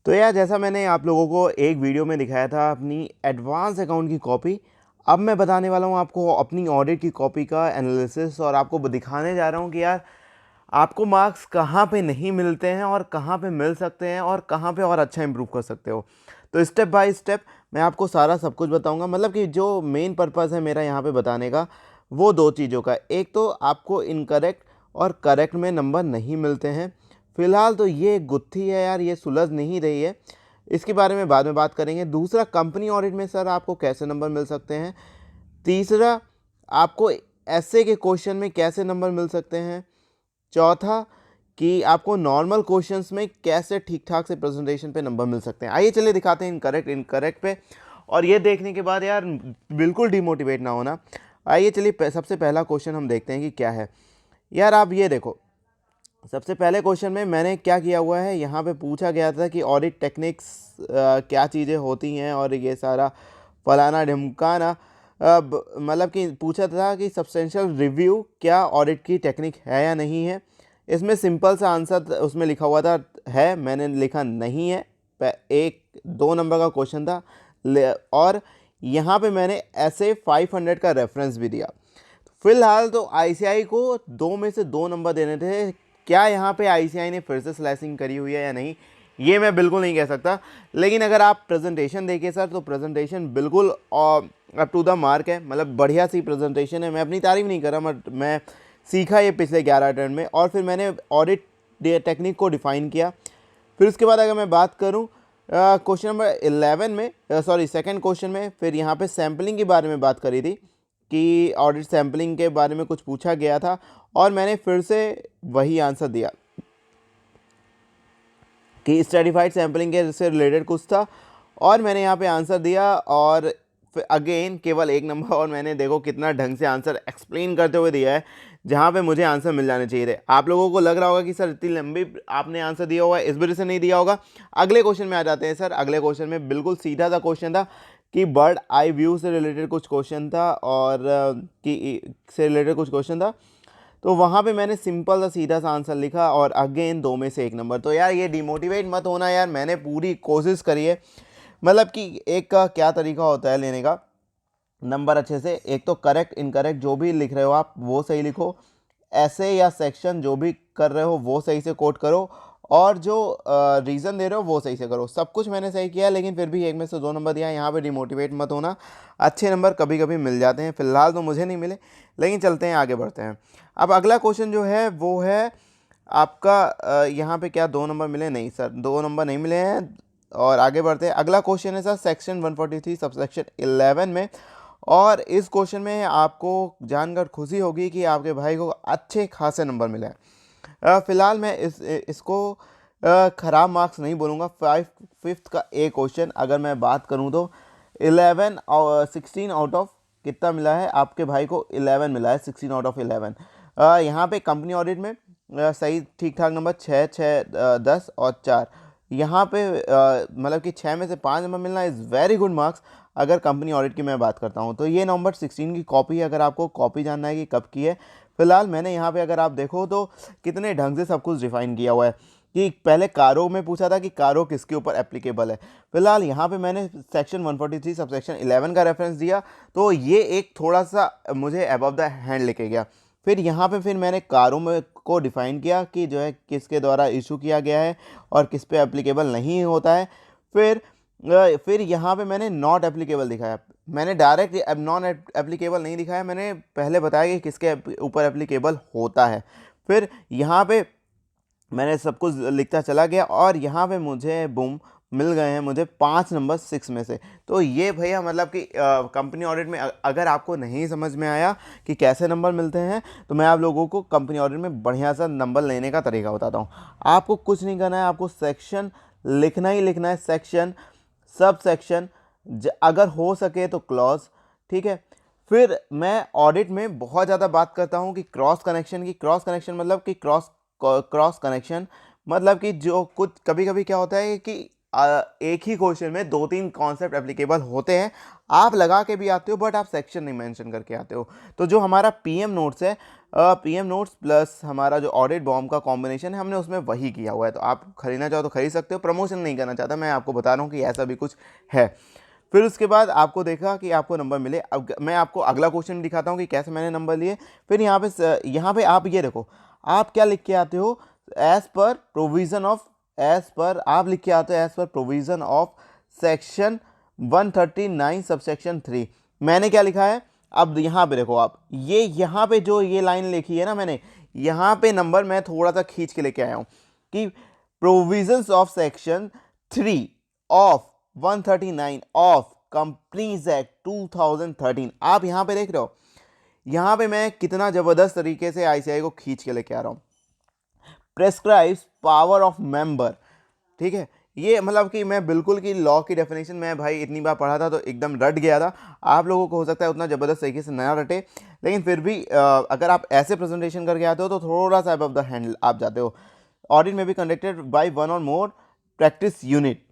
तो यार जैसा मैंने आप लोगों को एक वीडियो में दिखाया था अपनी एडवांस अकाउंट की कॉपी, अब मैं बताने वाला हूँ आपको अपनी ऑडिट की कॉपी का एनालिसिस। और आपको दिखाने जा रहा हूँ कि यार आपको मार्क्स कहाँ पे नहीं मिलते हैं और कहाँ पे मिल सकते हैं और कहाँ पे और अच्छा इंप्रूव कर सकते हो। तो स्टेप बाय स्टेप मैं आपको सारा सब कुछ बताऊंगा। मतलब कि जो मेन पर्पज़ है मेरा यहाँ पे बताने का वो दो चीज़ों का, एक तो आपको इनकरेक्ट और करेक्ट में नंबर नहीं मिलते हैं। फ़िलहाल तो ये गुत्थी है यार, ये सुलझ नहीं रही है, इसके बारे में बाद में बात करेंगे। दूसरा, कंपनी ऑडिट में सर आपको कैसे नंबर मिल सकते हैं। तीसरा, आपको ऐसे के क्वेश्चन में कैसे नंबर मिल सकते हैं। चौथा, कि आपको नॉर्मल क्वेश्चंस में कैसे ठीक ठाक से प्रेजेंटेशन पे नंबर मिल सकते हैं। आइए चलिए दिखाते हैं इनकरेक्ट इनकरेक्ट पे। और ये देखने के बाद यार बिल्कुल डिमोटिवेट ना होना। आइए चलिए सबसे पहला क्वेश्चन हम देखते हैं कि क्या है। यार आप ये देखो, सबसे पहले क्वेश्चन में मैंने क्या किया हुआ है, यहाँ पे पूछा गया था कि ऑडिट टेक्निक्स क्या चीज़ें होती हैं और ये सारा फलाना ढिमकाना। अब मतलब कि पूछा था कि सब्सटेंशियल रिव्यू क्या ऑडिट की टेक्निक है या नहीं है। इसमें सिंपल सा आंसर उसमें लिखा हुआ था है, मैंने लिखा नहीं है। एक 2 नंबर का क्वेश्चन था और यहाँ पे मैंने ऐसे 500 का रेफरेंस भी दिया। फिलहाल तो आईसीआई को 2 में से 2 नंबर देने थे। क्या यहाँ पे आईसीआई ने फिर से स्लैशिंग करी हुई है या नहीं, ये मैं बिल्कुल नहीं कह सकता। लेकिन अगर आप प्रेजेंटेशन देखें सर, तो प्रेजेंटेशन बिल्कुल अप टू द मार्क है। मतलब बढ़िया सी प्रेजेंटेशन है। मैं अपनी तारीफ नहीं कर रहा, मैं सीखा ये पिछले 11 अटेम्प्ट में और फिर मैंने ऑडिट टेक्निक को डिफ़ाइन किया। फिर उसके बाद अगर मैं बात करूँ क्वेश्चन नंबर 11 में, सॉरी सेकंड क्वेश्चन में, फिर यहाँ पे सैम्पलिंग के बारे में बात करी थी कि ऑडिट सैम्पलिंग के बारे में कुछ पूछा गया था और मैंने फिर से वही आंसर दिया कि स्ट्रेटिफाइड सैम्पलिंग के से रिलेटेड कुछ था और मैंने यहाँ पे आंसर दिया। और अगेन केवल 1 नंबर, और मैंने देखो कितना ढंग से आंसर एक्सप्लेन करते हुए दिया है जहाँ पे मुझे आंसर मिल जाने चाहिए थे। आप लोगों को लग रहा होगा कि सर इतनी लंबी आपने आंसर दिया होगा, इस वजह से नहीं दिया होगा। अगले क्वेश्चन में आ जाते हैं सर। अगले क्वेश्चन में बिल्कुल सीधा सा क्वेश्चन था कि बर्ड आई व्यू से रिलेटेड कुछ क्वेश्चन था और कि से रिलेटेड कुछ क्वेश्चन था। तो वहाँ पे मैंने सिंपल सा सीधा सा आंसर लिखा और अगेन 2 में से 1 नंबर। तो यार ये डिमोटिवेट मत होना यार, मैंने पूरी कोशिश करी है। मतलब कि एक का क्या तरीका होता है लेने का नंबर अच्छे से, एक तो करेक्ट इनकरेक्ट जो भी लिख रहे हो आप वो सही लिखो, ऐसे या सेक्शन जो भी कर रहे हो वो सही से कोट करो, और जो रीज़न दे रहे हो वो सही से करो। सब कुछ मैंने सही किया, लेकिन फिर भी 1 में से 2 नंबर दिया। यहाँ पे डिमोटिवेट मत होना, अच्छे नंबर कभी कभी मिल जाते हैं। फिलहाल तो मुझे नहीं मिले, लेकिन चलते हैं आगे बढ़ते हैं। अब अगला क्वेश्चन जो है वो है आपका यहाँ पे क्या 2 नंबर मिले? नहीं सर, 2 नंबर नहीं मिले हैं। और आगे बढ़ते हैं। अगला क्वेश्चन है सर सेक्शन 143 सबसेक्शन 11 में। और इस क्वेश्चन में आपको जानकर खुशी होगी कि आपके भाई को अच्छे खासे नंबर मिले हैं। फिलहाल मैं इसको ख़राब मार्क्स नहीं बोलूँगा। फिफ्थ का ए क्वेश्चन अगर मैं बात करूँ तो 11 और 16 आउट ऑफ कितना मिला है आपके भाई को? 11 मिला है, 16 आउट ऑफ 11। यहाँ पे कंपनी ऑडिट में सही ठीक ठाक नंबर 6, 6, 10 और 4। यहाँ पे मतलब कि 6 में से 5 नंबर मिलना इज़ वेरी गुड मार्क्स। अगर कंपनी ऑडिट की मैं बात करता हूँ तो ये नंबर 16 की कॉपी है, अगर आपको कॉपी जानना है कि कब की है। फिलहाल मैंने यहाँ पे अगर आप देखो तो कितने ढंग से सब कुछ डिफाइन किया हुआ है कि पहले कारो में पूछा था कि कारो किसके ऊपर एप्लीकेबल है। फिलहाल यहाँ पे मैंने सेक्शन 143 सब सेक्शन 11 का रेफरेंस दिया, तो ये एक थोड़ा सा मुझे अबव द हैंड लेके गया। फिर यहाँ पे फिर मैंने कारों में को डिफ़ाइन किया कि जो है किसके द्वारा इशू किया गया है और किस पे एप्लीकेबल नहीं होता है। फिर यहाँ पे मैंने नॉट एप्लीकेबल दिखाया। मैंने डायरेक्ट अब नॉन एप्लीकेबल नहीं दिखाया, मैंने पहले बताया कि किसके ऊपर एप्लीकेबल होता है। फिर यहाँ पे मैंने सब कुछ लिखता चला गया और यहाँ पे मुझे बूम मिल गए हैं मुझे 5 नंबर 6 में से। तो ये भैया मतलब कि कंपनी ऑडिट में अगर आपको नहीं समझ में आया कि कैसे नंबर मिलते हैं, तो मैं आप लोगों को कंपनी ऑडिट में बढ़िया सा नंबर लेने का तरीका बताता हूँ। आपको कुछ नहीं करना है, आपको सेक्शन लिखना ही लिखना है। सेक्शन, सब सेक्शन, अगर हो सके तो क्लॉज, ठीक है। फिर मैं ऑडिट में बहुत ज़्यादा बात करता हूँ कि क्रॉस कनेक्शन की। क्रॉस कनेक्शन मतलब कि क्रॉस कनेक्शन मतलब कि जो कुछ कभी कभी क्या होता है कि एक ही क्वेश्चन में 2-3 कॉन्सेप्ट एप्लीकेबल होते हैं, आप लगा के भी आते हो बट आप सेक्शन नहीं मेंशन करके आते हो। तो जो हमारा पीएम नोट्स है, पीएम नोट्स प्लस हमारा जो ऑडिट बॉम्ब का कॉम्बिनेशन है, हमने उसमें वही किया हुआ है। तो आप खरीदना चाहो तो खरीद सकते हो, प्रमोशन नहीं करना चाहता, मैं आपको बता रहा हूँ कि ऐसा भी कुछ है। फिर उसके बाद आपको देखा कि आपको नंबर मिले। अब मैं आपको अगला क्वेश्चन दिखाता हूँ कि कैसे मैंने नंबर लिए। फिर यहाँ पे आप ये देखो, आप क्या लिख के आते हो, as per provision of, as per आप लिख के आते हो as per provision of section 139 subsection 3। मैंने क्या लिखा है, अब यहाँ पे देखो आप, ये यहाँ पे जो ये लाइन लिखी है ना मैंने, यहाँ पे नंबर मैं थोड़ा सा खींच के लेके आया हूँ कि provisions of section 3 of 139 of companies act 2013। आप यहाँ पे देख रहे हो, यहाँ पे मैं कितना ज़बरदस्त तरीके से आईसीआई को खींच के लेके आ रहा हूँ। प्रेस्क्राइब्स पावर ऑफ मेंबर, ठीक है, ये मतलब कि मैं बिल्कुल कि लॉ की डेफिनेशन मैं भाई इतनी बार पढ़ा था तो एकदम रट गया था। आप लोगों को हो सकता है उतना ज़बरदस्त तरीके से नया रटे, लेकिन फिर भी अगर आप ऐसे प्रेजेंटेशन करके आते हो तो थोड़ा सा अबव द हैंडल आप जाते हो। ऑडिट में भी कंडक्टेड बाय वन और मोर प्रैक्टिस यूनिट।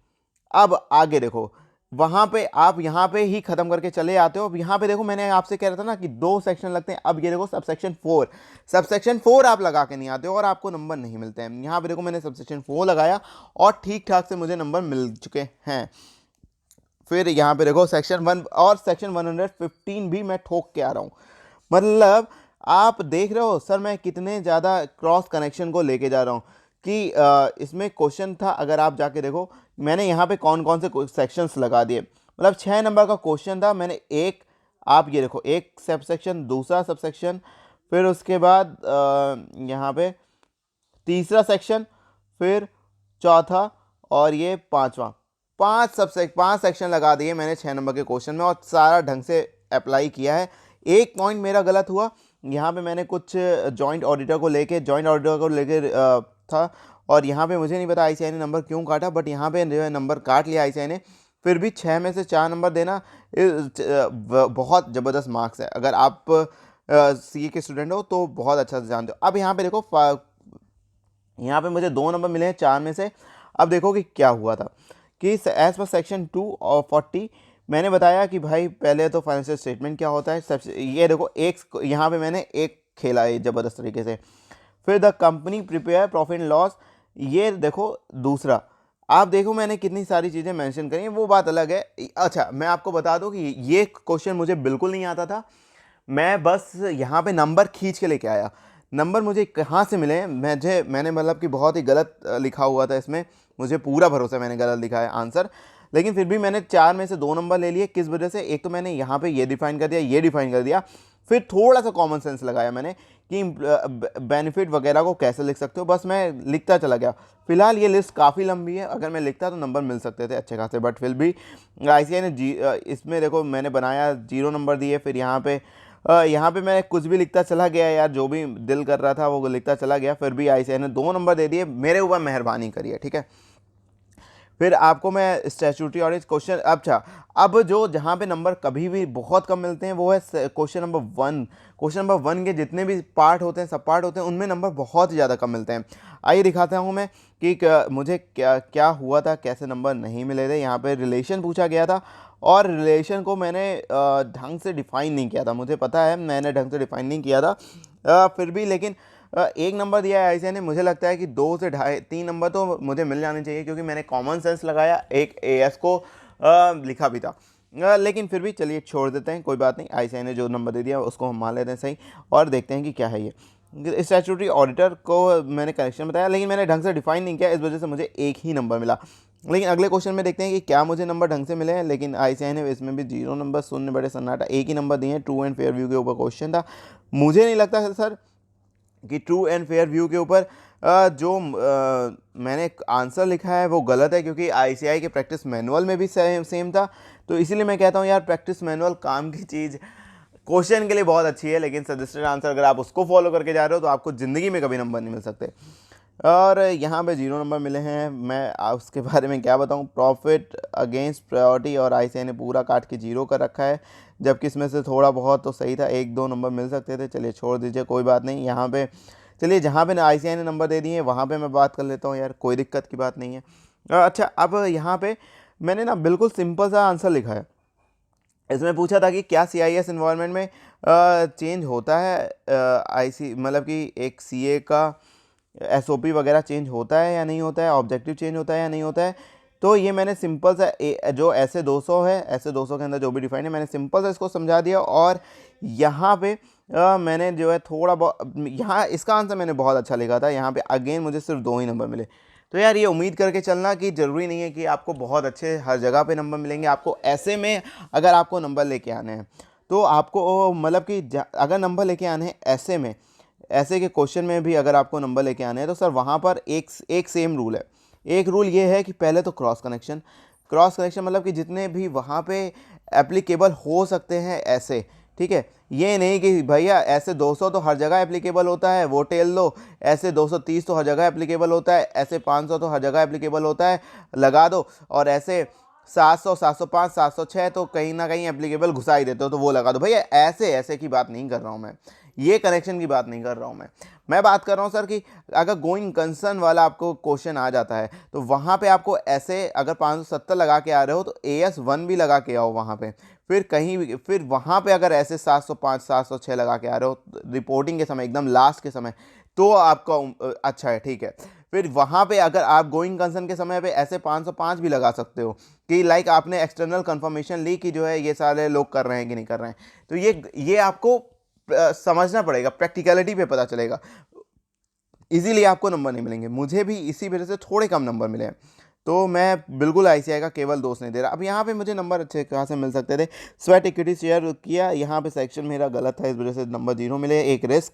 अब आगे देखो, वहाँ पे आप यहाँ पे ही ख़त्म करके चले आते हो। अब यहाँ पे देखो, मैंने आपसे कह रहा था ना कि 2 सेक्शन लगते हैं। अब ये देखो सबसेक्शन 4, सबसेक्शन 4 आप लगा के नहीं आते हो और आपको नंबर नहीं मिलते हैं। यहाँ पे देखो मैंने सबसेक्शन 4 लगाया और ठीक ठाक से मुझे नंबर मिल चुके हैं। फिर यहाँ पे देखो सेक्शन 1 और सेक्शन 115 भी मैं ठोक के आ रहा हूँ। मतलब आप देख रहे हो सर मैं कितने ज़्यादा क्रॉस कनेक्शन को लेके जा रहा हूँ कि इसमें क्वेश्चन था, अगर आप जाके देखो मैंने यहाँ पे कौन कौन से सेक्शंस लगा दिए। मतलब 6 नंबर का क्वेश्चन था, मैंने एक, आप ये देखो, एक सब सेक्शन, दूसरा सब सेक्शन, फिर उसके बाद यहाँ पे तीसरा सेक्शन, फिर चौथा और ये पांचवा, 5 सेक्शन लगा दिए मैंने 6 नंबर के क्वेश्चन में और सारा ढंग से अप्लाई किया है। एक पॉइंट मेरा गलत हुआ, यहाँ पे मैंने कुछ जॉइंट ऑडिटर को लेके था और यहाँ पे मुझे नहीं पता आईसीआई ने नंबर क्यों काटा, बट यहाँ पे जो है नंबर काट लिया आईसीआई ने। फिर भी 6 में से 4 नंबर देना बहुत ज़बरदस्त मार्क्स है। अगर आप सी के स्टूडेंट हो तो बहुत अच्छा से जानते हो। अब यहाँ पे देखो, यहाँ पे मुझे 2 नंबर मिले हैं 4 में से। अब देखो कि क्या हुआ था कि एज पर सेक्शन 2 और 40 मैंने बताया कि भाई पहले तो फाइनेंशियल स्टेटमेंट क्या होता है, सबसे ये देखो एक यहाँ पे मैंने एक खेला है ज़बरदस्त तरीके से। फिर the company prepare profit and loss, ये देखो दूसरा। आप देखो मैंने कितनी सारी चीज़ें मेंशन करी हैं, वो बात अलग है। अच्छा मैं आपको बता दूं कि ये क्वेश्चन मुझे बिल्कुल नहीं आता था, मैं बस यहाँ पे नंबर खींच के लेके आया। नंबर मुझे कहाँ से मिले, मैंने मतलब कि बहुत ही गलत लिखा हुआ था इसमें, मुझे पूरा भरोसा मैंने गलत लिखा है आंसर, लेकिन फिर भी मैंने 4 में से 2 नंबर ले लिए। किस वजह से, एक तो मैंने यहाँ पे ये डिफाइन कर दिया, ये डिफाइन कर दिया, फिर थोड़ा सा कॉमन सेंस लगाया मैंने कि बेनिफिट वगैरह को कैसे लिख सकते हो, बस मैं लिखता चला गया। फिलहाल ये लिस्ट काफ़ी लंबी है, अगर मैं लिखता तो नंबर मिल सकते थे अच्छे खासे, बट फिर भी आईसीआई ने इसमें देखो मैंने बनाया 0 नंबर दिए। फिर यहाँ पे मैं कुछ भी लिखता चला गया यार, जो भी दिल कर रहा था वो लिखता चला गया, फिर भी आईसीआई ने 2 नंबर दे दिए। मेरे ऊपर मेहरबानी करिए, ठीक है। फिर आपको मैं स्टैट्यूटरी ऑडिट क्वेश्चन, अच्छा अब जो जहाँ पे नंबर कभी भी बहुत कम मिलते हैं वो है क्वेश्चन नंबर 1। क्वेश्चन नंबर 1 के जितने भी पार्ट होते हैं, सब पार्ट होते हैं, उनमें नंबर बहुत ही ज़्यादा कम मिलते हैं। आइए दिखाता हूँ मैं कि मुझे क्या क्या हुआ था, कैसे नंबर नहीं मिले थे। यहाँ पे रिलेशन पूछा गया था और रिलेशन को मैंने ढंग से डिफ़ाइन नहीं किया था, मुझे पता है मैंने ढंग से डिफ़ाइन नहीं किया था, फिर भी लेकिन 1 नंबर दिया है आईसीआई ने। मुझे लगता है कि 2 से 3 नंबर तो मुझे मिल जाने चाहिए, क्योंकि मैंने कॉमन सेंस लगाया, एक एएस को लिखा भी था। लेकिन फिर भी चलिए छोड़ देते हैं, कोई बात नहीं। आईसीआई ने जो नंबर दे दिया उसको हम मान लेते हैं सही, और देखते हैं कि क्या है ये। स्टैट्यूटरी ऑडिटर को मैंने करेक्शन बताया, लेकिन मैंने ढंग से डिफाइन नहीं किया, इस वजह से मुझे एक ही नंबर मिला। लेकिन अगले क्वेश्चन में देखते हैं कि क्या मुझे नंबर ढंग से मिले हैं। लेकिन आईसीआई ने इसमें भी 0 नंबर, शून्य बड़े सन्नाटा, एक ही नंबर दिए हैं। ट्रू एंड फेयर व्यू के ऊपर क्वेश्चन था। मुझे नहीं लगता सर कि ट्रू एंड फेयर व्यू के ऊपर जो मैंने आंसर लिखा है वो गलत है, क्योंकि आईसीआई के प्रैक्टिस मैनुअल में भी सेम था। तो इसीलिए मैं कहता हूँ यार, प्रैक्टिस मैनुअल काम की चीज़ क्वेश्चन के लिए बहुत अच्छी है, लेकिन सजेस्टेड आंसर अगर आप उसको फॉलो करके जा रहे हो तो आपको ज़िंदगी में कभी नंबर नहीं मिल सकते। और यहाँ पे 0 नंबर मिले हैं। मैं उसके बारे में क्या बताऊँ, प्रॉफिट अगेंस्ट प्रायोरिटी और आईसीआई ने पूरा काट के 0 कर रखा है, जबकि इसमें से थोड़ा बहुत तो सही था, 1-2 नंबर मिल सकते थे। चलिए छोड़ दीजिए, कोई बात नहीं। यहाँ पे चलिए जहाँ पे आईसीआई ने नंबर दे दिए वहाँ पे मैं बात कर लेता हूँ यार, कोई दिक्कत की बात नहीं है। अच्छा, अब यहाँ पे मैंने ना बिल्कुल सिंपल सा आंसर लिखा है। इसमें पूछा था कि क्या CIS इन्वायरमेंट में चेंज होता है, IC मतलब कि एक CA का SOP वगैरह चेंज होता है या नहीं होता है, ऑब्जेक्टिव चेंज होता है या नहीं होता है। तो ये मैंने सिंपल सा जो ऐसे 200 है, ऐसे 200 के अंदर जो भी डिफाइन है, मैंने सिंपल सा इसको समझा दिया। और यहाँ पे मैंने जो है थोड़ा बहुत, यहाँ इसका आंसर मैंने बहुत अच्छा लिखा था। यहाँ पे अगेन मुझे सिर्फ 2 ही नंबर मिले। तो यार ये उम्मीद करके चलना कि ज़रूरी नहीं है कि आपको बहुत अच्छे हर जगह पे नंबर मिलेंगे। आपको ऐसे में अगर आपको नंबर लेके आने हैं तो आपको मतलब कि अगर नंबर लेके आने हैं ऐसे में, ऐसे के क्वेश्चन में भी अगर आपको नंबर लेके आने हैं तो सर वहाँ पर एक सेम रूल है। एक रूल ये है कि पहले तो क्रॉस कनेक्शन, क्रॉस कनेक्शन मतलब कि जितने भी वहाँ पे एप्लीकेबल हो सकते हैं ऐसे, ठीक है। ये नहीं कि भैया ऐसे 200 तो हर जगह एप्लीकेबल होता है, वो टेल लो, ऐसे 230 तो हर जगह एप्लीकेबल होता है, ऐसे 500 तो हर जगह एप्लीकेबल होता है, लगा दो, और ऐसे 700, 705, 706 तो कहीं ना कहीं एप्लीकेबल घुसा ही देते हो तो वो लगा दो। भैया ऐसे ऐसे की बात नहीं कर रहा हूँ मैं, ये कनेक्शन की बात नहीं कर रहा हूँ मैं बात कर रहा हूँ सर कि अगर गोइंग कंसर्न वाला आपको क्वेश्चन आ जाता है तो वहाँ पे आपको ऐसे अगर 570 लगा के आ रहे हो तो AS1 भी लगा के आओ वहाँ पे। फिर कहीं भी, फिर वहाँ पे अगर ऐसे 705, 706 लगा के आ रहे हो रिपोर्टिंग के समय, एकदम लास्ट के समय, तो आपका अच्छा है, ठीक है। फिर वहाँ पे अगर आप गोइंग कंसर्न के समय पे ऐसे 505 भी लगा सकते हो कि लाइक आपने एक्सटर्नल कंफर्मेशन ली कि जो है ये सारे लोग कर रहे हैं कि नहीं कर रहे हैं। तो ये आपको समझना पड़ेगा, प्रैक्टिकलिटी पे पता चलेगा। इजीली आपको नंबर नहीं मिलेंगे, मुझे भी इसी वजह से थोड़े कम नंबर मिले हैं। तो मैं बिल्कुल ICI का केवल दोष नहीं दे रहा। अब यहाँ पे मुझे नंबर अच्छे कहाँ से मिल सकते थे, स्वेट इक्विटी शेयर किया, यहाँ पे सेक्शन मेरा गलत था, इस वजह से नंबर 0 मिले, एक रिस्क।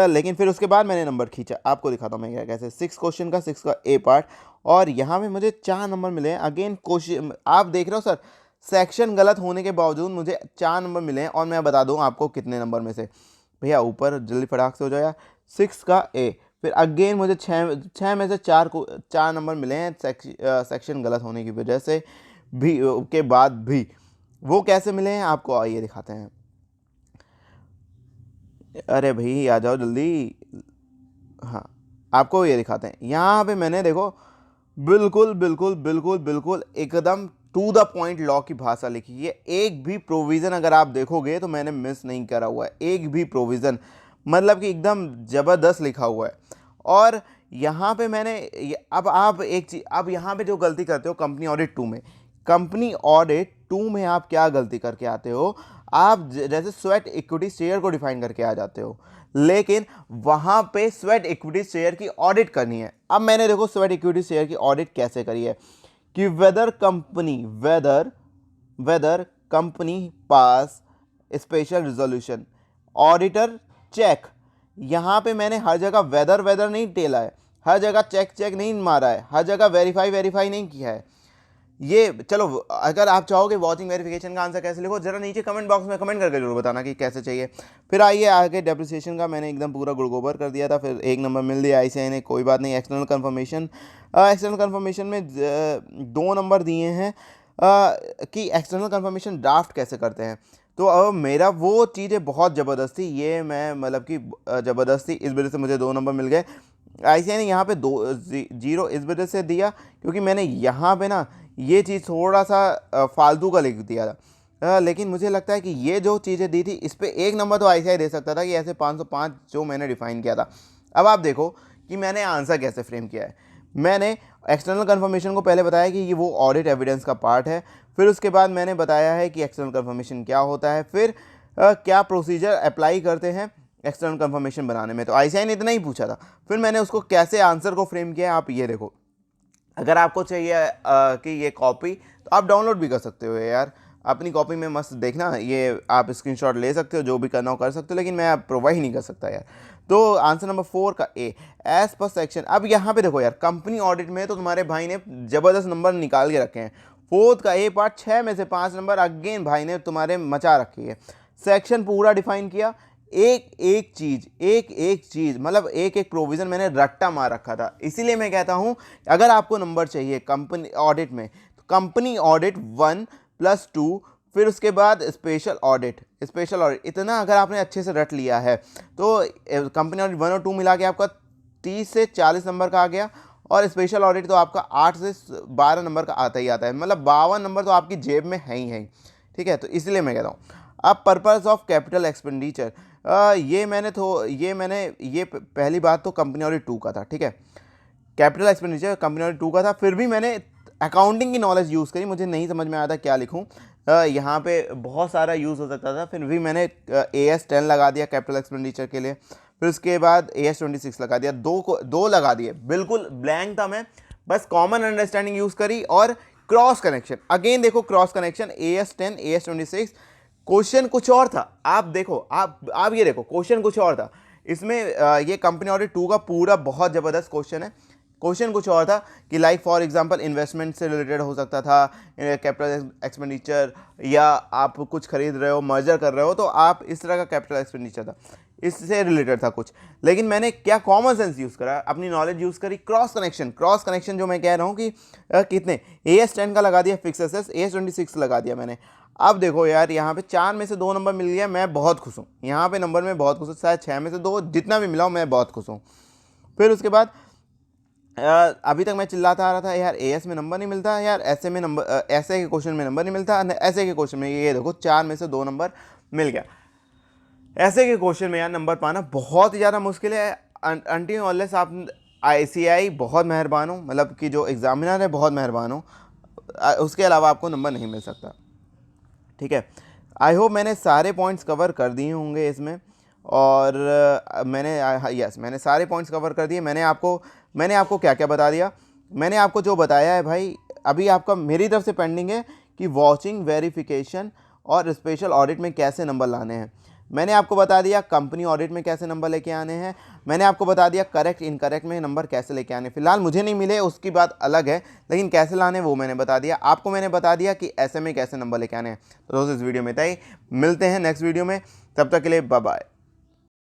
लेकिन फिर उसके बाद मैंने नंबर खींचा, आपको दिखाता हूँ मैं क्या कैसे। 6 क्वेश्चन का 6 का A पार्ट, और यहाँ पे मुझे 4 नंबर मिले हैं। अगेन क्वेश्चन आप देख रहे हो सर, सेक्शन गलत होने के बावजूद मुझे 4 नंबर मिले हैं। और मैं बता दूँ आपको कितने नंबर में से, भैया ऊपर जल्दी फटाक से हो जाएगा, 6 का A, फिर अगेन मुझे छः में से 4 नंबर मिले हैं सेक्शन गलत होने की वजह से भी, के बाद भी। वो कैसे मिले हैं आपको आइए दिखाते हैं। अरे भाई आ जाओ जल्दी, हाँ आपको ये दिखाते हैं। यहाँ पे मैंने देखो बिल्कुल बिल्कुल बिल्कुल बिल्कुल एकदम टू द पॉइंट लॉ की भाषा लिखी है। एक भी प्रोविज़न अगर आप देखोगे तो मैंने मिस नहीं करा हुआ है, एक भी प्रोविज़न, मतलब कि एकदम ज़बरदस्त लिखा हुआ है। और यहाँ पे मैंने अब आप एक चीज, अब यहाँ पे जो गलती करते हो कंपनी ऑडिट 2 में, कंपनी ऑडिट 2 में आप क्या गलती करके आते हो, आप जैसे स्वेट इक्विटी शेयर को डिफाइन करके आ जाते हो, लेकिन वहाँ पे स्वेट इक्विटी शेयर की ऑडिट करनी है। अब मैंने देखो स्वेट इक्विटी शेयर की ऑडिट कैसे करी है कि वेदर कंपनी पास स्पेशल रिजोल्यूशन, ऑडिटर चेक। यहाँ पे मैंने हर जगह वेदर नहीं टेला है, हर जगह चेक नहीं मारा है, हर जगह वेरीफाई नहीं किया है। ये चलो, अगर आप चाहोगे वॉचिंग वेरिफिकेशन का आंसर कैसे लिखो जरा नीचे कमेंट बॉक्स में कमेंट करके जरूर बताना कि कैसे चाहिए। फिर आइए आगे, डेप्रिसिएशन का मैंने एकदम पूरा गुड़गोबर कर दिया था, फिर 1 नंबर मिल दिया ICI ने, कोई बात नहीं। एक्सटर्नल कन्फर्मेशन में 2 नंबर दिए हैं कि एक्सटर्नल कन्फर्मेशन ड्राफ्ट कैसे करते हैं। तो अब मेरा वो चीज़ें बहुत ज़बरदस्त थी, ये मैं मतलब कि ज़बरदस्ती, इस वजह से मुझे 2 नंबर मिल गए। ICI ने यहाँ पे 0 इस वजह से दिया क्योंकि मैंने यहाँ पे ना ये चीज़ थोड़ा सा फालतू का लिख दिया था। लेकिन मुझे लगता है कि ये जो चीज़ें दी थी इस पर 1 नंबर तो ICI दे सकता था कि ऐसे 505 जो मैंने डिफाइन किया था। अब आप देखो कि मैंने आंसर कैसे फ्रेम किया है। मैंने एक्सटर्नल कन्फर्मेशन को पहले बताया कि ये वो ऑडिट एविडेंस का पार्ट है, फिर उसके बाद मैंने बताया है कि एक्सटर्नल कन्फर्मेशन क्या होता है, फिर क्या प्रोसीजर अप्लाई करते हैं एक्सटर्नल कन्फर्मेशन बनाने में। तो ICI ने इतना ही पूछा था, फिर मैंने उसको कैसे आंसर को फ्रेम किया है आप ये देखो। अगर आपको चाहिए कि ये कॉपी तो आप डाउनलोड भी कर सकते हो यार, अपनी कॉपी में मस्त देखना, ये आप स्क्रीनशॉट ले सकते हो, जो भी करना हो कर सकते हो, लेकिन मैं प्रोवाइड नहीं कर सकता यार। तो आंसर नंबर 4 का A, एज पर सेक्शन। अब यहाँ पे देखो यार, कंपनी ऑडिट में तो तुम्हारे भाई ने ज़बरदस्त नंबर निकाल के रखे हैं। 4 का A पार्ट 6 में से 5 नंबर अगेन भाई ने तुम्हारे मचा रखी है। सेक्शन पूरा डिफाइन किया, एक चीज़ मतलब एक प्रोविज़न मैंने रट्टा मार रखा था। इसीलिए मैं कहता हूँ अगर आपको नंबर चाहिए कंपनी ऑडिट में तो कंपनी ऑडिट 1 + 2, फिर उसके बाद स्पेशल ऑडिट, इतना अगर आपने अच्छे से रट लिया है तो कंपनी ऑडिट 1 और 2 मिला के आपका 30 से 40 नंबर का आ गया। और स्पेशल ऑडिट तो आपका 8 से 12 नंबर का आता ही आता है, मतलब 52 नंबर तो आपकी जेब में है ही है। ठीक है, तो इसलिए मैं कहता हूँ। अब पर्पस ऑफ कैपिटल एक्सपेंडिचर, ये पहली बात तो कंपनी ऑडिट 2 का था। ठीक है, कैपिटल एक्सपेंडिचर कंपनी ऑडिट 2 का था, फिर भी मैंने अकाउंटिंग की नॉलेज यूज़ करी, मुझे नहीं समझ में आया था क्या लिखूँ। यहाँ पे बहुत सारा यूज़ हो सकता था, फिर भी मैंने AS10 लगा दिया कैपिटल एक्सपेंडिचर के लिए, फिर उसके बाद AS26 लगा दिया, दो लगा दिए, बिल्कुल ब्लैंक था मैं, बस कॉमन अंडरस्टैंडिंग यूज़ करी। और क्रॉस कनेक्शन, अगेन देखो cross connection AS10 AS26, question कुछ और था। आप देखो, आप ये देखो, क्वेश्चन कुछ और था इसमें। ये कंपनी ऑडिट 2 का पूरा बहुत ज़बरदस्त क्वेश्चन है। क्वेश्चन कुछ और था कि लाइक फॉर एग्जांपल इन्वेस्टमेंट से रिलेटेड हो सकता था, कैपिटल एक्सपेंडिचर, या आप कुछ खरीद रहे हो, मर्जर कर रहे हो, तो आप इस तरह का कैपिटल एक्सपेंडिचर था, इससे रिलेटेड था कुछ। लेकिन मैंने क्या कॉमन सेंस यूज़ करा, अपनी नॉलेज यूज़ करी। क्रॉस कनेक्शन जो मैं कह रहा हूँ कि कितने AS10 का लगा दिया फिक्स एसेट्स, AS26 लगा दिया मैंने। अब देखो यार, यहाँ पे 4 में से 2 नंबर मिल गया, मैं बहुत खुश हूँ। यहाँ पे नंबर में बहुत खुश हूँ, शायद 6 में से 2 जितना भी मिला हो, मैं बहुत खुश हूँ। फिर उसके बाद अभी तक मैं चिल्लाता आ रहा था यार AS में नंबर नहीं मिलता, यार ऐसे में नंबर, ऐसे के क्वेश्चन में नंबर नहीं मिलता, ऐसे के क्वेश्चन में, ये देखो 4 में से 2 नंबर मिल गया। ऐसे के क्वेश्चन में यार नंबर पाना बहुत ही ज़्यादा मुश्किल है, अनटिल अनलेस आप ICAI बहुत मेहरबान हो, मतलब कि जो एग्जामिनर है बहुत मेहरबान हो, उसके अलावा आपको नंबर नहीं मिल सकता। ठीक है, आई होप मैंने सारे पॉइंट्स कवर कर दिए होंगे इसमें, और मैंने सारे पॉइंट्स कवर कर दिए। मैंने आपको क्या क्या बता दिया, मैंने आपको जो बताया है भाई, अभी आपका मेरी तरफ से पेंडिंग है कि वॉचिंग, वेरिफिकेशन और स्पेशल ऑडिट में कैसे नंबर लाने हैं। मैंने आपको बता दिया कंपनी ऑडिट में कैसे नंबर लेके आने हैं। मैंने आपको बता दिया करेक्ट इनकरेक्ट में नंबर कैसे लेके आने। फिलहाल मुझे नहीं मिले, उसकी बात अलग है, लेकिन कैसे लाने वो मैंने बता दिया। आपको मैंने बता दिया कि ऐसे में कैसे नंबर लेके आने हैं। तो दोस्तों, इस वीडियो में इतना ही, मिलते हैं नेक्स्ट वीडियो में, तब तक के लिए बाय बाय।